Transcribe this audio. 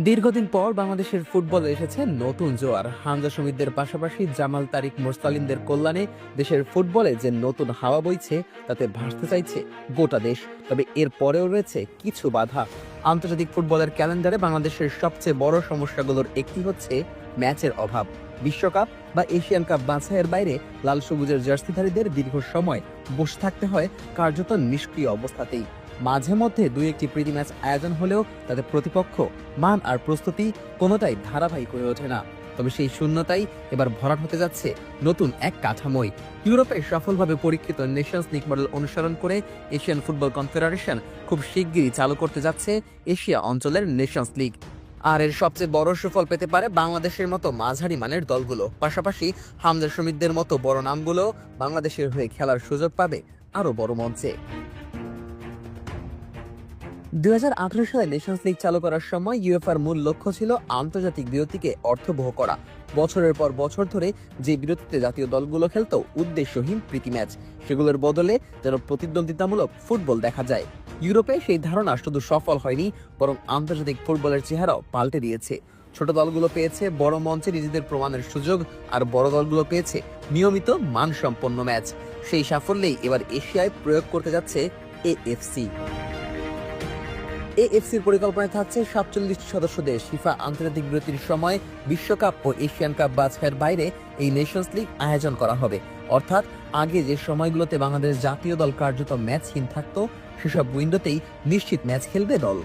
দীর্ঘদিন পর বাংলাদেশের ফুটবলে এসেছে নতুন জোয়ার। হামজা শমীদদের পাশাপাশি জামাল তারিক মোরসালিনদের কল্যাণে দেশের ফুটবলে যে নতুন হাওয়া বইছে তাতে ভাসতে চাইছে গোটা দেশ। তবে এর পরেও রয়েছে কিছু বাধা। আন্তর্জাতিক ফুটবলের ক্যালেন্ডারে বাংলাদেশের সবচেয়ে বড় সমস্যাগুলোর একটি হচ্ছে ম্যাচের অভাব। বিশ্বকাপ বা এশিয়ান কাপ বাছাইয়ের বাইরে লাল সবুজের জার্সিধারীদের দীর্ঘ সময় বসে থাকতে হয় কার্যত নিষ্ক্রিয় অবস্থাতেই। মাঝে মধ্যে দুই একটি প্রীতি ম্যাচ আয়োজন হলেও তাদের প্রতিপক্ষ মান আর প্রস্তুতি কোনোটাই ধারাবাহিক হয়ে ওঠে না। তবে সেই শূন্যতাই এবার ভরাট হতে যাচ্ছে নতুন এক কাঠামোয়। ইউরোপে সফলভাবে পরীক্ষিত নেশনস লিগ মডেল অনুসরণ করে এশিয়ান ফুটবল কনফেডারেশন খুব শিগগিরই চালু করতে যাচ্ছে এশিয়া অঞ্চলের নেশনস লিগ। আর এর সবচেয়ে বড় সুফল পেতে পারে বাংলাদেশের মতো মাঝারি মানের দলগুলো। পাশাপাশি হামজা শমীদদের মতো বড় নামগুলো বাংলাদেশের হয়ে খেলার সুযোগ পাবে আরো বড় মঞ্চে। 2018 সালে নেশনস লিগ চালু করার সময় ইউএফার মূল লক্ষ্য ছিল আন্তর্জাতিক বিরতিকে অর্থবহ করা। বছরের পর বছর ধরে যে বিরতিতে জাতীয় দলগুলো খেলতো উদ্দেশ্যহীন প্রীতি ম্যাচ, সেগুলোর বদলে যেন প্রতিদ্বন্দ্বিতামূলক ফুটবল দেখা যায়। ইউরোপে সেই ধারণা শুধু সফল হয়নি, বরং আন্তর্জাতিক ফুটবলের চেহারাও পাল্টে দিয়েছে। ছোট দলগুলো পেয়েছে বড় মঞ্চে নিজেদের প্রমাণের সুযোগ, আর বড় দলগুলো পেয়েছে নিয়মিত মানসম্পন্ন ম্যাচ। সেই সাফল্যেই এবার এশিয়ায় প্রয়োগ করতে যাচ্ছে এএফসি। এএফসির পরিকল্পনায় থাকছে 47 সদস্য দেশ। ফিফা আন্তর্জাতিক বিরতির সময় বিশ্বকাপ ও এশিয়ান কাপ বাছাইয়ের বাইরে এই নেশনস লিগ আয়োজন করা হবে। অর্থাৎ আগে যে সময়গুলোতে বাংলাদেশ জাতীয় দল কার্যত ম্যাচহীন থাকতো, সেসব উইন্ডোতেই নিশ্চিত ম্যাচ খেলবে দল।